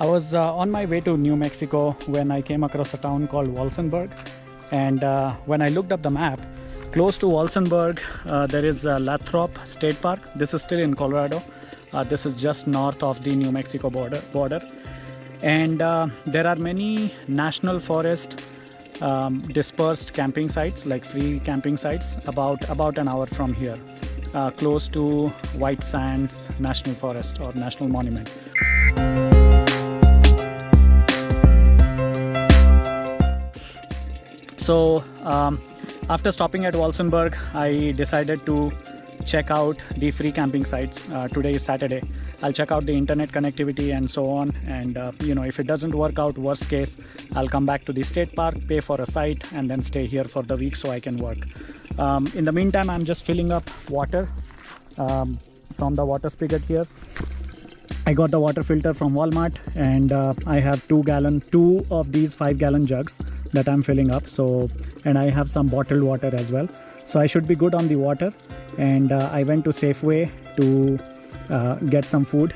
I was on my way to New Mexico when I came across a town called Walsenburg, and when I looked up the map, close to Walsenburg there is Lathrop State Park. This is still in Colorado. This is just north of the New Mexico border. And there are many national forest dispersed camping sites, like free camping sites, about an hour from here, close to White Sands National Forest or National Monument. So after stopping at Walsenburg, I decided to check out the free camping sites. Today is Saturday. I'll check out the internet connectivity and so on, and if it doesn't work out, worst case, I'll come back to the state park, pay for a site, and then stay here for the week so I can work. In the meantime, I'm just filling up water from the water spigot here. I got the water filter from Walmart, and I have two of these 5-gallon jugs that I'm filling up. So, and I have some bottled water as well, so I should be good on the water. And I went to Safeway to get some food,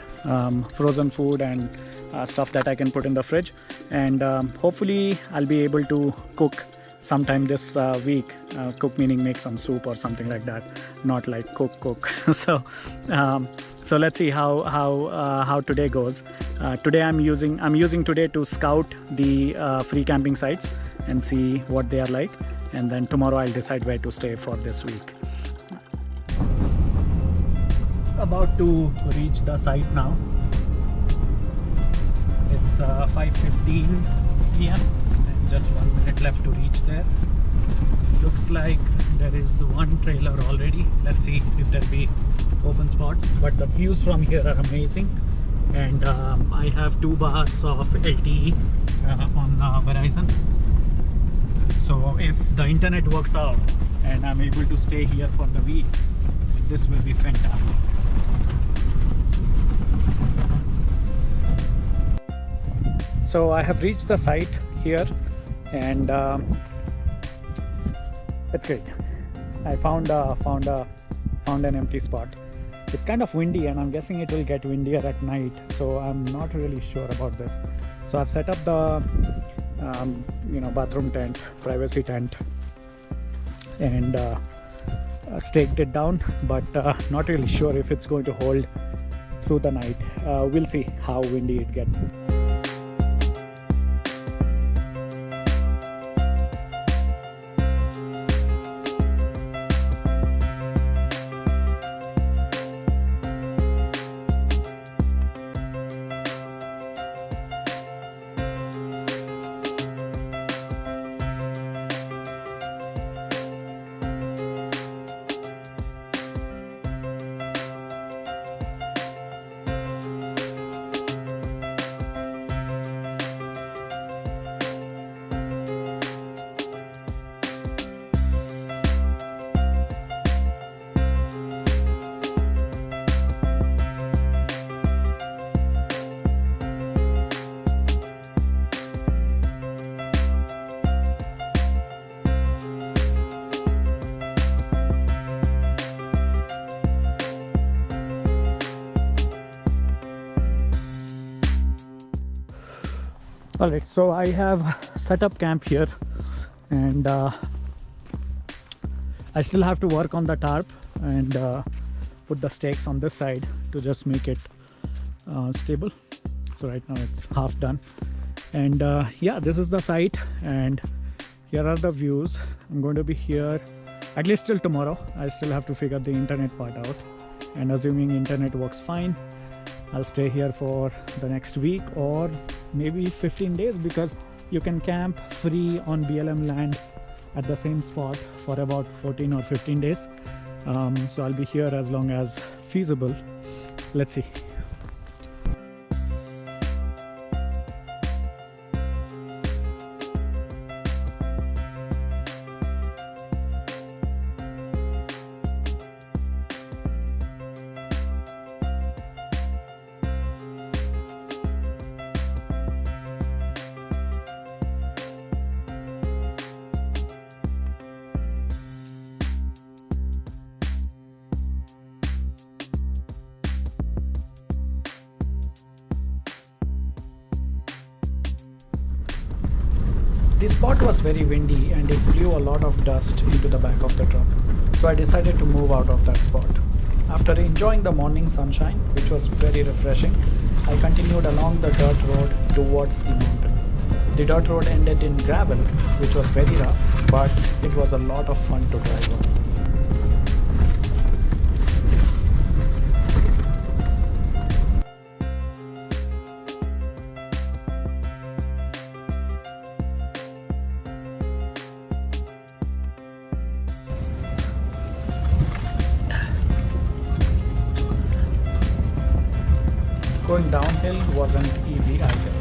frozen food and stuff that I can put in the fridge, and hopefully I'll be able to cook sometime this week. Cook meaning make some soup or something like that, not like cook. So let's see how today goes. Today I'm using today to scout the free camping sites and see what they are like, and then tomorrow I'll decide where to stay for this week. About to reach the site now. It's 5:15 p.m. and just 1 minute left to reach there. Looks like there is one trailer already. Let's see if there'll be open spots, but the views from here are amazing. And I have 2 bars of LTE on Verizon, so if the internet works out and I'm able to stay here for the week, this will be fantastic. So I have reached the site here, and it's great. I found an empty spot. It's kind of windy, and I'm guessing it will get windier at night, so I'm not really sure about this. So I've set up the bathroom tent, privacy tent, and staked it down, but not really sure if it's going to hold through the night. We'll see how windy it gets. Alright, so I have set up camp here, and I still have to work on the tarp and put the stakes on this side to just make it stable. So right now it's half done, and yeah, this is the site, and here are the views. I'm going to be here at least till tomorrow. I still have to figure the internet part out, and assuming internet works fine, I'll stay here for the next week or maybe 15 days, because you can camp free on BLM land at the same spot for about 14 or 15 days. So I'll be here as long as feasible. Let's see. The spot was very windy and it blew a lot of dust into the back of the truck, so I decided to move out of that spot. After enjoying the morning sunshine, which was very refreshing, I continued along the dirt road towards the mountain. The dirt road ended in gravel, which was very rough, but it was a lot of fun to drive on. Going downhill wasn't easy either.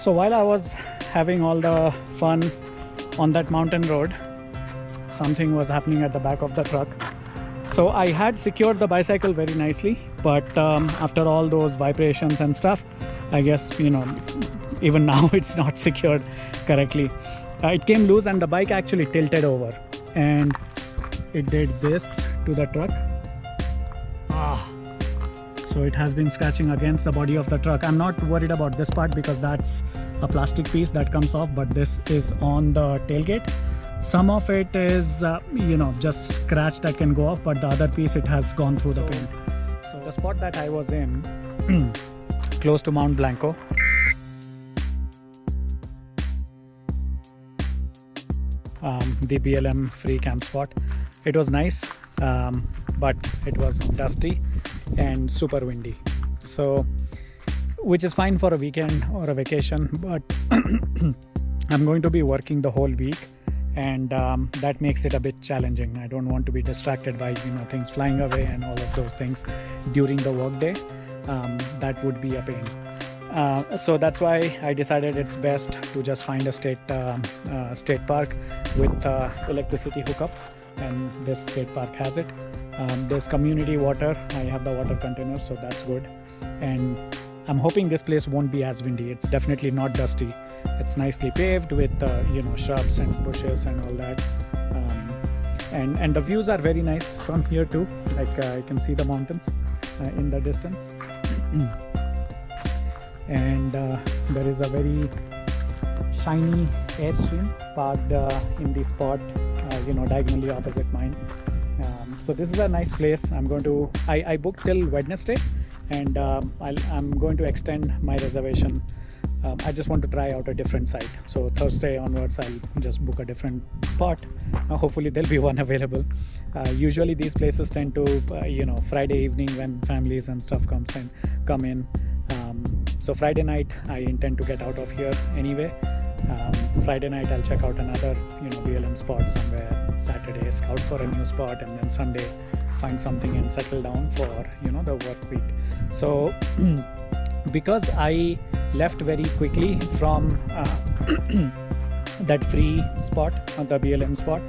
So while I was having all the fun on that mountain road, something was happening at the back of the truck. So I had secured the bicycle very nicely, but after all those vibrations and stuff, I guess, even now it's not secured correctly. It came loose and the bike actually tilted over and it did this to the truck. So it has been scratching against the body of the truck. I'm not worried about this part because that's a plastic piece that comes off, but this is on the tailgate. Some of it is, just scratch that can go off, but the other piece, it has gone through the paint. So the spot that I was in, close to Mount Blanco, the BLM free camp spot. It was nice, but it was dusty and super windy, so which is fine for a weekend or a vacation, but I'm going to be working the whole week, and that makes it a bit challenging. I don't want to be distracted by things flying away and all of those things during the work day. That would be a pain. So that's why I decided it's best to just find a state park with electricity hookup, and this state park has it. There's community water. I have the water container, so that's good. And I'm hoping this place won't be as windy. It's definitely not dusty. It's nicely paved with shrubs and bushes and all that. And the views are very nice from here too. Like I can see the mountains in the distance. And there is a very shiny Airstream parked in the spot, diagonally opposite mine. So this is a nice place. I booked till Wednesday, and I'm going to extend my reservation. I just want to try out a different site. So Thursday onwards, I'll just book a different spot. Hopefully there'll be one available. Usually these places tend to, Friday evening when families and stuff come in. So Friday night, I intend to get out of here anyway. Friday night, I'll check out another, BLM spot somewhere. Saturday, scout for a new spot, and then Sunday, find something and settle down for, the work week. So because I left very quickly from that free spot, the BLM spot,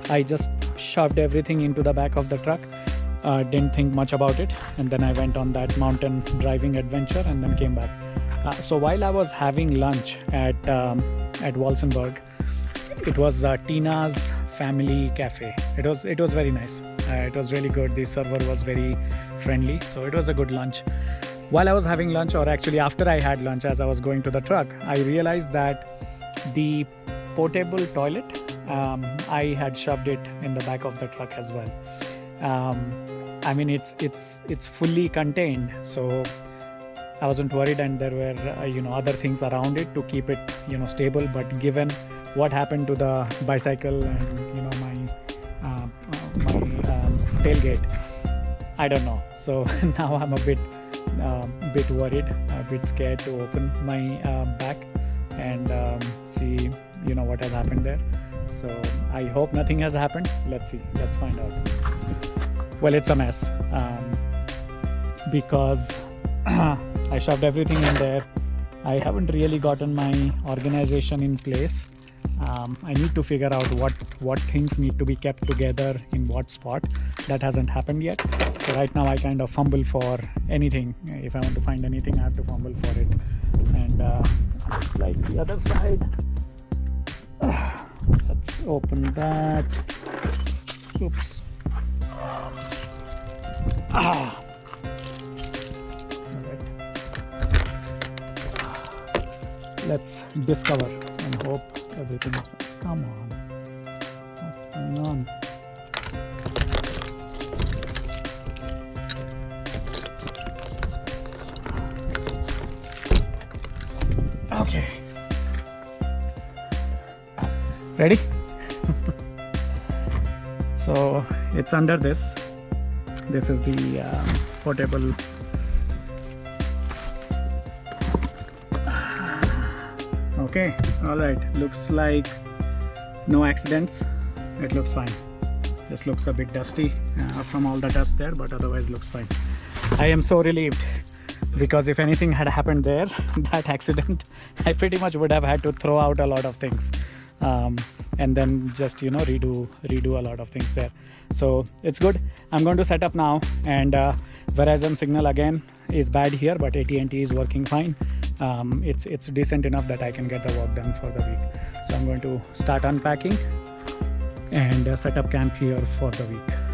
I just shoved everything into the back of the truck. Didn't think much about it, and then I went on that mountain driving adventure and then came back. So while I was having lunch at Walsenburg, it was Tina's Family Cafe. It was very nice. It was really good. The server was very friendly, so it was a good lunch. while I was having lunch, or actually after I had lunch, as I was going to the truck, I realized that the portable toilet, I had shoved it in the back of the truck as well. I mean, it's fully contained, so I wasn't worried, and there were other things around it to keep it stable. But given what happened to the bicycle and my tailgate, I don't know. So now I'm a bit worried, a bit scared to open my back and see what has happened there. So I hope nothing has happened. Let's see. Let's find out. Well, it's a mess because I shoved everything in there. I haven't really gotten my organization in place. I need to figure out what things need to be kept together in what spot. That hasn't happened yet. So right now I kind of fumble for anything. If I want to find anything, I have to fumble for it. And looks like the other side. Let's open that. Oops. Alright. Let's discover and hope everything is fine. Come on. What's going on? Okay. Ready? So it's under this. This is the portable. Okay, all right. Looks like no accidents. It looks fine. This looks a bit dusty from all the dust there, but otherwise looks fine. I am so relieved, because if anything had happened there, that accident, I pretty much would have had to throw out a lot of things and then just redo a lot of things there. So it's good. I'm going to set up now, and Verizon signal again is bad here, but AT&T is working fine. It's decent enough that I can get the work done for the week. So I'm going to start unpacking and set up camp here for the week.